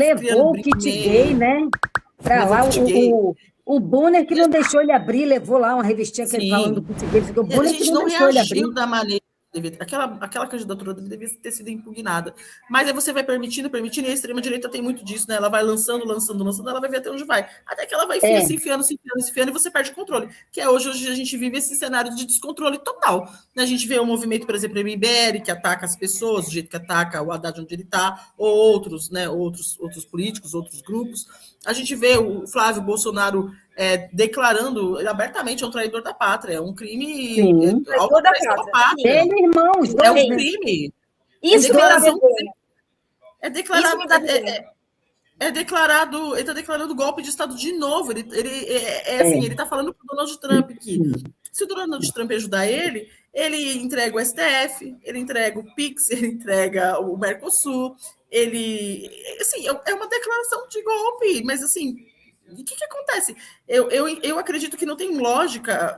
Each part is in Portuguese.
criando Levou o kit gay, né? Para lá, o Bonner que não deixou ele abrir, levou lá uma revistinha que ele falando do kit gay. O Bonner que não deixou ele abrir. Da maneira aquela candidatura devia ter sido impugnada. Mas aí você vai permitindo, e a extrema-direita tem muito disso, né? Ela vai lançando, ela vai ver até onde vai. Até que ela vai se enfiando, e você perde o controle. Que é hoje a gente vive esse cenário de descontrole total. A gente vê o movimento, por exemplo, MBL, que ataca as pessoas, do jeito que ataca o Haddad onde ele está, ou outros, né? Outros políticos, outros grupos. A gente vê o Flávio Bolsonaro declarando abertamente um traidor da pátria, é um crime. Traidor da pátria. Ele, irmãos, é um crime. Isso é declarado. Ele está declarando golpe de Estado de novo. Ele está falando para o Donald Trump que se o Donald Trump ajudar ele entrega o STF, ele entrega o PIX, ele entrega o Mercosul, assim, é uma declaração de golpe, mas assim, o que acontece? Eu acredito que não tem lógica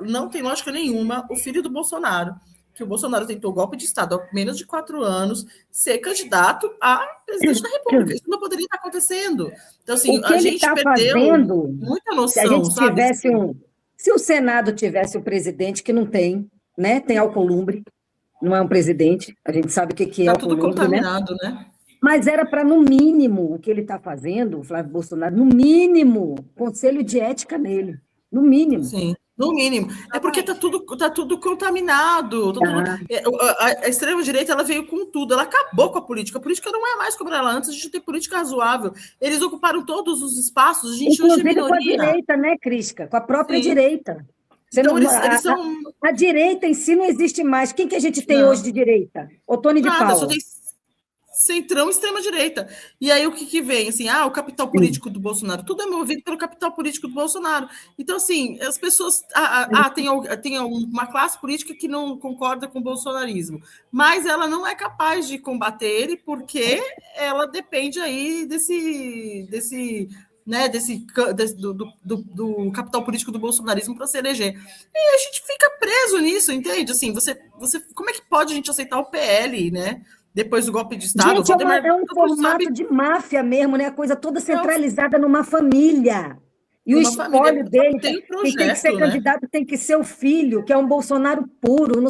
nenhuma o filho do Bolsonaro, que o Bolsonaro tentou golpe de Estado há menos de 4 anos, ser candidato a presidente da República. Isso não poderia estar acontecendo. Então, assim, a gente perdeu muita noção. Se a gente tivesse se o Senado tivesse um presidente que não tem, né? Tem Alcolumbre, não é um presidente, a gente sabe o que é Alcolumbre, tudo contaminado, né? Mas era para, no mínimo, o que ele está fazendo, o Flávio Bolsonaro, no mínimo, conselho de ética nele. No mínimo. Sim, no mínimo. É porque está tudo contaminado. A extrema-direita ela veio com tudo, ela acabou com a política. A política não é mais como era antes, a gente tem política razoável. Eles ocuparam todos os espaços, a gente inclusive hoje é minoria. Com a direita, né, Crisca? Com a própria direita. Então, eles são... A direita em si não existe mais. Quem que a gente tem hoje de direita? Otônio de Paula. Só tem centrão e extrema-direita. E aí o que vem? Assim, o capital político do Bolsonaro. Tudo é movido pelo capital político do Bolsonaro. Então, assim, as pessoas... tem uma classe política que não concorda com o bolsonarismo, mas ela não é capaz de combater ele porque ela depende aí do capital político do bolsonarismo para se eleger. E a gente fica preso nisso, entende? Assim, como é que pode a gente aceitar o PL, né? Depois do golpe de Estado... Gente, é um formato de máfia mesmo, né? A coisa toda centralizada numa família. E o espólio dele, quem tem que ser candidato tem que ser o filho, que é um Bolsonaro puro.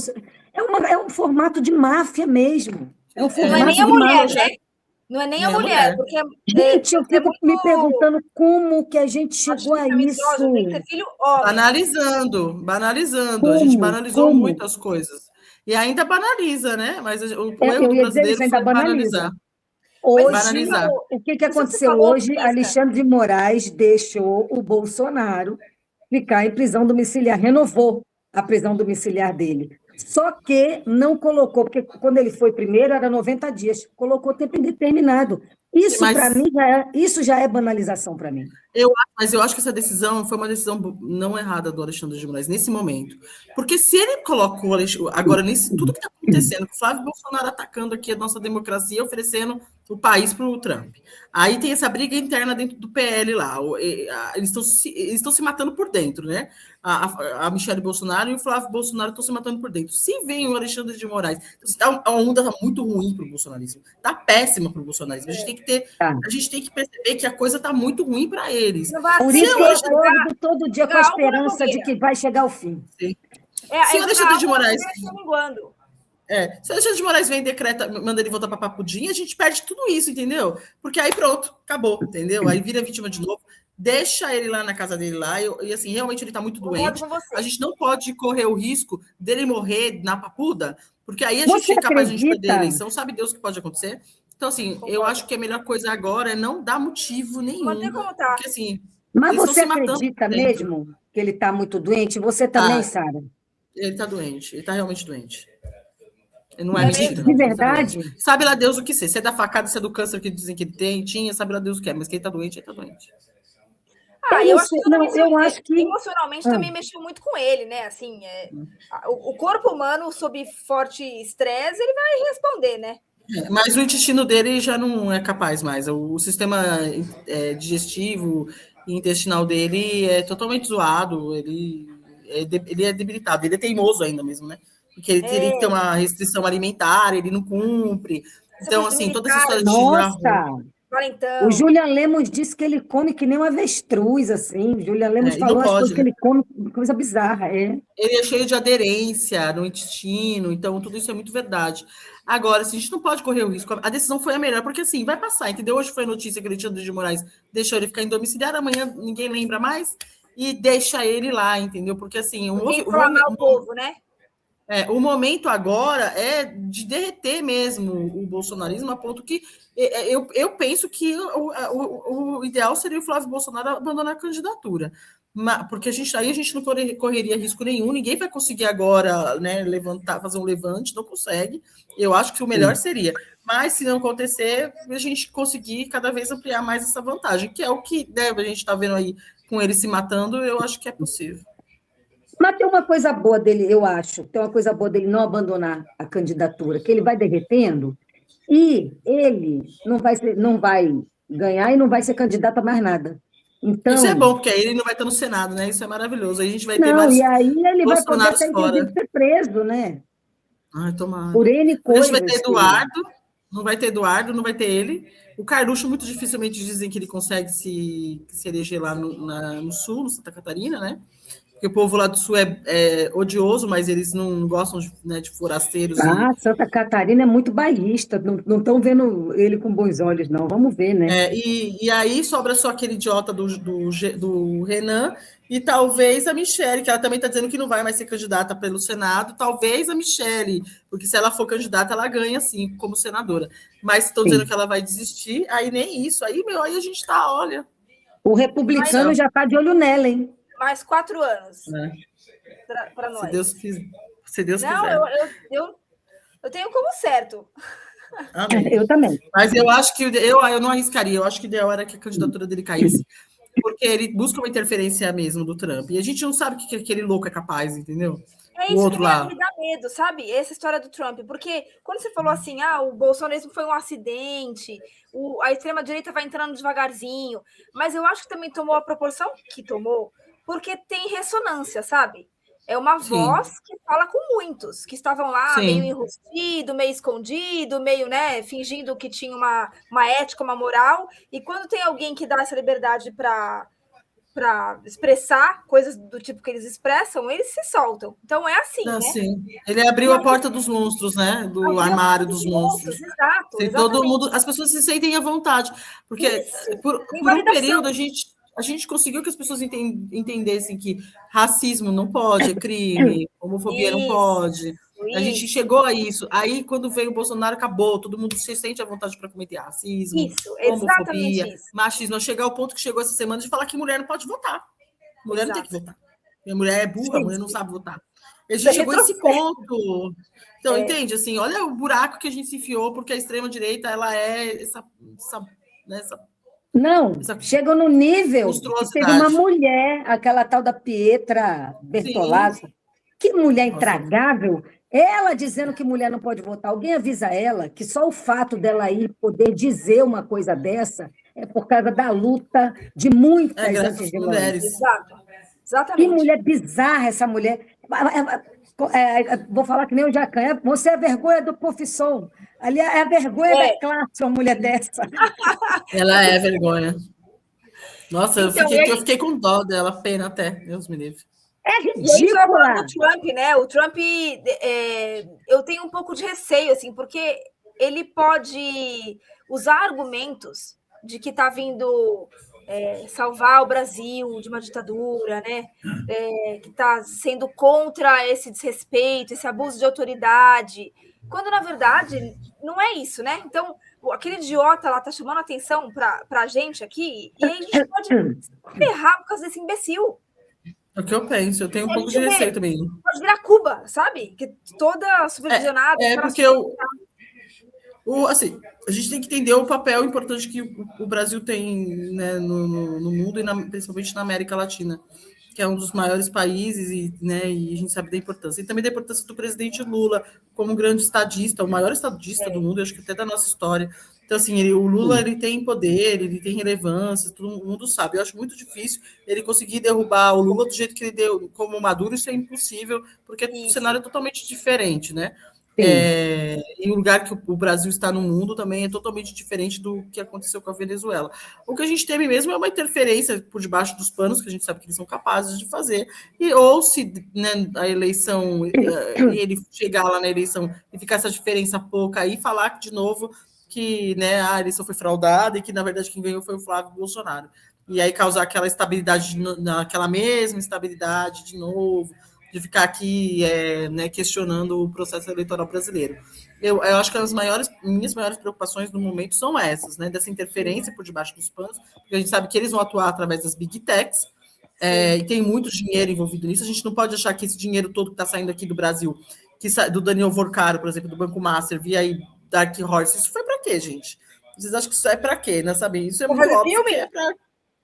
É um formato de máfia mesmo. É um formato não é nem a mulher, né? Não é nem a mulher, porque... Gente, eu fico me perguntando como que a gente chegou a isso. Tem que ter filho homem. Banalizando. A gente banalizou muitas coisas. E ainda banaliza, né? Mas o erro do brasileiro foi banalizar. Hoje, o que aconteceu hoje? Alexandre de Moraes deixou o Bolsonaro ficar em prisão domiciliar, renovou a prisão domiciliar dele. Só que não colocou, porque quando ele foi primeiro era 90 dias, colocou tempo indeterminado. Isso, para mim, já é banalização para mim. Mas eu acho que essa decisão foi uma decisão não errada do Alexandre de Moraes nesse momento. Porque se ele colocou agora nisso, tudo que está acontecendo, o Flávio Bolsonaro atacando aqui a nossa democracia, oferecendo o país para o Trump. Aí tem essa briga interna dentro do PL lá. Eles estão se matando por dentro, né? A Michelle Bolsonaro e o Flávio Bolsonaro estão se matando por dentro. Se vem o Alexandre de Moraes, a onda está muito ruim para o bolsonarismo. Está péssima para o bolsonarismo. A gente tem que perceber que a coisa está muito ruim para eles. Por isso que eu acordo todo dia com a esperança de que vai chegar ao fim. Se o Alexandre de Moraes... se o Alexandre de Moraes vem e decreta, manda ele voltar para Papudim, a gente perde tudo isso, entendeu? Porque aí pronto, acabou, entendeu? Aí vira vítima de novo, deixa ele lá na casa dele lá, e assim, realmente ele está muito doente. A gente não pode correr o risco dele morrer na papuda, porque aí a gente é capaz de perder a eleição, sabe Deus o que pode acontecer? Então, assim, eu acho que a melhor coisa agora é não dar motivo nenhum. Porque, assim, mas você acredita mesmo que ele está muito doente? Você também, Sara? Ele está doente, ele está realmente doente. Não é mentira. De verdade? Sabe lá Deus o que ser. Se é da facada, se é do câncer que dizem que ele tinha, sabe lá Deus o que é. Mas quem está doente, ele está doente. Eu acho que emocionalmente também mexeu muito com ele, né? Assim, o corpo humano, sob forte estresse, ele vai responder, né? Mas o intestino dele já não é capaz mais. O sistema digestivo e intestinal dele é totalmente zoado. Ele é debilitado. Ele é teimoso ainda mesmo, né? Porque ele teria que ter uma restrição alimentar, ele não cumpre. Então, assim, toda essa história de Valentão. O Julian Lemos disse que ele come que nem um avestruz, assim. O Julian Lemos falou as coisas que ele come, coisa bizarra. Ele é cheio de aderência no intestino, então tudo isso é muito verdade. Agora, assim, a gente não pode correr o risco. A decisão foi a melhor, porque assim, vai passar, entendeu? Hoje foi a notícia que o Alexandre de Moraes deixou ele ficar em domiciliar, amanhã ninguém lembra mais e deixa ele lá, entendeu? Porque assim, o povo, né? O momento agora é de derreter mesmo o bolsonarismo, a ponto que eu penso que o ideal seria o Flávio Bolsonaro abandonar a candidatura. Porque aí a gente não correria risco nenhum, ninguém vai conseguir agora, né, fazer um levante, não consegue. Eu acho que o melhor seria. Mas, se não acontecer, a gente conseguir cada vez ampliar mais essa vantagem, que é o que, né, a gente está vendo aí com ele se matando, eu acho que é possível. Mas tem uma coisa boa dele, eu acho, tem uma coisa boa dele não abandonar a candidatura, que ele vai derretendo e ele não vai ganhar e não vai ser candidato a mais nada. Então, isso é bom, porque aí ele não vai estar no Senado, né? Isso é maravilhoso. Aí a gente vai ter vários e aí ele vai poder Bolsonaros até fora. ser preso, né? Ai, tomara. Por N coisas. A gente vai ter Eduardo, não vai ter Eduardo, não vai ter ele. O Carluxo, muito dificilmente dizem que ele consegue se eleger lá no Sul, no Santa Catarina, né? Porque o povo lá do Sul é odioso, mas eles não gostam de forasteiros. Santa Catarina é muito bairrista, não estão vendo ele com bons olhos, não. Vamos ver, né? E aí sobra só aquele idiota do Renan e talvez a Michelle, que ela também está dizendo que não vai mais ser candidata pelo Senado, talvez a Michelle, porque se ela for candidata, ela ganha, sim, como senadora. Mas estão dizendo que ela vai desistir, aí nem isso. Aí a gente está, olha... O republicano já está de olho nela, hein? Mais 4 anos para nós. Se Deus quiser. Eu tenho como certo. Amém. Eu também. Mas eu acho que eu não arriscaria. Eu acho que o ideal era que a candidatura dele caísse. Porque ele busca uma interferência mesmo do Trump. E a gente não sabe o que aquele louco é capaz, entendeu? É isso que me dá medo, sabe? Essa história do Trump. Porque quando você falou assim, o bolsonarismo foi um acidente, a extrema-direita vai entrando devagarzinho, mas eu acho que também tomou a proporção que tomou, porque tem ressonância, sabe? É uma voz que fala com muitos, que estavam lá meio enrustido, meio escondido, meio, né, fingindo que tinha uma ética, uma moral, e quando tem alguém que dá essa liberdade para expressar coisas do tipo que eles expressam, eles se soltam. Então é assim, né? Sim. Ele abriu a porta dos monstros, né? Do armário dos monstros. Exato. Todo mundo, as pessoas se sentem à vontade, porque por um período a gente conseguiu que as pessoas entendessem que racismo não pode, é crime, homofobia não pode. A gente chegou a isso. Aí, quando veio o Bolsonaro, acabou. Todo mundo se sente à vontade para cometer racismo, homofobia, machismo. Chegar ao ponto que chegou essa semana de falar que mulher não pode votar. Mulher não tem que votar. A mulher é burra, a mulher não sabe votar. A gente chegou a esse ponto. Então, entende? Assim, olha o buraco que a gente se enfiou, porque a extrema-direita ela é essa não, chegam no nível que teve uma mulher, aquela tal da Pietra Bertolazzo, que mulher intragável, ela dizendo que mulher não pode votar. Alguém avisa ela que só o fato dela ir poder dizer uma coisa dessa é por causa da luta de muitas antes de mulheres. Exato. Exatamente. Que mulher bizarra essa mulher. Vou falar que nem o Jacan, você é a vergonha da profissão. Ali é a vergonha da classe, uma mulher dessa. Ela é vergonha. Nossa, então, eu fiquei com dó dela, pena até, Deus me livre. É ridícula. O Trump, né? O Trump, eu tenho um pouco de receio, assim, porque ele pode usar argumentos de que está vindo salvar o Brasil de uma ditadura, né? Que está sendo contra esse desrespeito, esse abuso de autoridade, quando, na verdade, não é isso, né? Então, aquele idiota lá está chamando atenção para a gente aqui, e aí a gente pode ferrar por causa desse imbecil. É o que eu penso, eu tenho um pouco de receio também. Pode virar Cuba, sabe? Que toda supervisionada. Porque assim, a gente tem que entender o papel importante que o Brasil tem, né, no mundo e principalmente na América Latina, que é um dos maiores países e a gente sabe da importância. E também da importância do presidente Lula como um grande estadista, o maior estadista do mundo, acho que até da nossa história. Então, assim, o Lula ele tem poder, ele tem relevância, todo mundo sabe. Eu acho muito difícil ele conseguir derrubar o Lula do jeito que ele deu como Maduro, isso é impossível, porque o cenário é totalmente diferente, né? E o lugar que o Brasil está no mundo também é totalmente diferente do que aconteceu com a Venezuela. O que a gente teme mesmo é uma interferência por debaixo dos panos, que a gente sabe que eles são capazes de fazer, ou se, né, a eleição, ele chegar lá na eleição e ficar essa diferença pouca e falar de novo que, né, a eleição foi fraudada e que, na verdade, quem ganhou foi o Flávio Bolsonaro. E aí causar aquela estabilidade, aquela mesma estabilidade de novo, de ficar aqui né, questionando o processo eleitoral brasileiro. Eu acho que minhas maiores preocupações no momento são essas, né, dessa interferência por debaixo dos panos, porque a gente sabe que eles vão atuar através das big techs, e tem muito dinheiro envolvido nisso. A gente não pode achar que esse dinheiro todo que está saindo aqui do Brasil, do Daniel Vorcaro, por exemplo, do Banco Master, via aí Dark Horse, isso foi para quê, gente? Vocês acham que isso é para quê, né? Sabe? Isso é muito óbvio que é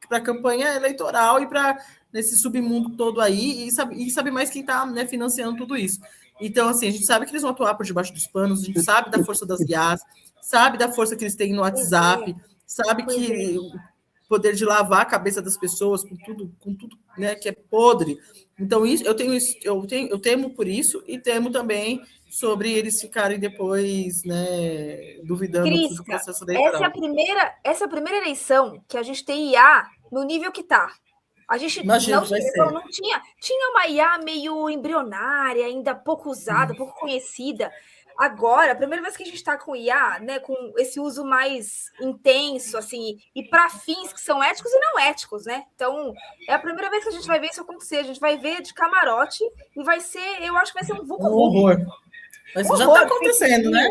para campanha eleitoral e para nesse submundo todo aí, e sabe mais quem está, né, financiando tudo isso. Então, assim, a gente sabe que eles vão atuar por debaixo dos panos, a gente sabe da força das guias, sabe da força que eles têm no WhatsApp, sabe que o poder de lavar a cabeça das pessoas com tudo, né, que é podre. Então, eu temo por isso e temo também sobre eles ficarem depois, né, duvidando do processo eleitoral. Essa é a primeira eleição que a gente tem IA no nível que está. A gente não tinha uma IA meio embrionária, ainda pouco usada, pouco conhecida. Agora, a primeira vez que a gente está com IA, né, com esse uso mais intenso, assim, e para fins que são éticos e não éticos, né? Então, é a primeira vez que a gente vai ver isso acontecer. A gente vai ver de camarote e vai ser, eu acho que vai ser um horror. Mas já está acontecendo, né?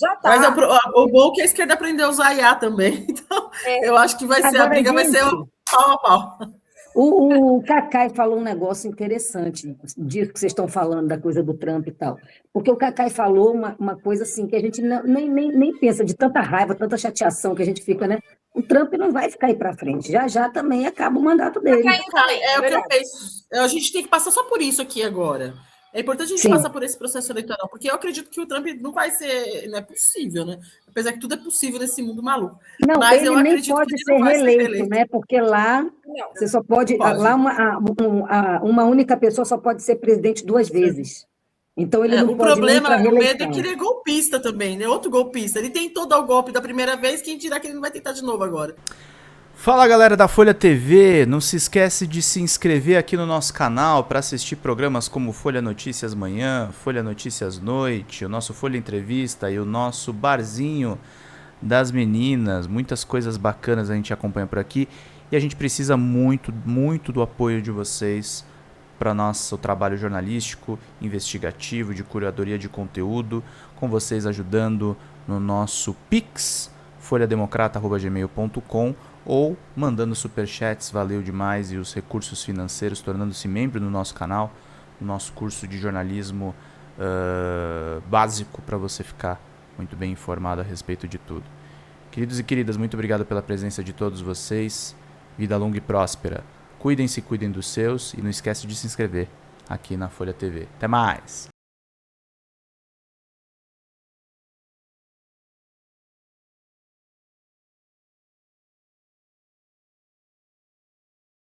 Já tá. Mas o bom é que a esquerda aprendeu a usar IA também. Então, eu acho que a briga vai ser pau a pau. O Cacai falou um negócio interessante disso que vocês estão falando, da coisa do Trump e tal. Porque o Cacai falou uma coisa assim, que a gente nem pensa, de tanta raiva, tanta chateação que a gente fica, né? O Trump não vai ficar aí para frente. Já também acaba o mandato dele. É o que eu penso. A gente tem que passar só por isso aqui agora. É importante a gente passar por esse processo eleitoral, porque eu acredito que o Trump não vai ser... Não é possível, né? Apesar que tudo é possível nesse mundo maluco. Não, mas ele nem pode ser reeleito, né? Porque lá você só pode... Lá uma única pessoa só pode ser presidente 2 vezes. Então ele não pode nem para reeleição. O medo é que ele é golpista também, né? Outro golpista. Ele tentou dar o golpe da primeira vez, quem dirá que ele não vai tentar de novo agora. Fala, galera da Folha TV, não se esquece de se inscrever aqui no nosso canal para assistir programas como Folha Notícias Manhã, Folha Notícias Noite, o nosso Folha Entrevista e o nosso Barzinho das Meninas. Muitas coisas bacanas a gente acompanha por aqui e a gente precisa muito, muito do apoio de vocês para nosso trabalho jornalístico, investigativo, de curadoria de conteúdo, com vocês ajudando no nosso Pix, folhademocrata@gmail.com, ou mandando superchats, valeu demais, e os recursos financeiros, tornando-se membro do nosso canal, no nosso curso de jornalismo básico, para você ficar muito bem informado a respeito de tudo. Queridos e queridas, muito obrigado pela presença de todos vocês, vida longa e próspera, cuidem-se, cuidem dos seus, e não esquece de se inscrever aqui na Folha TV. Até mais!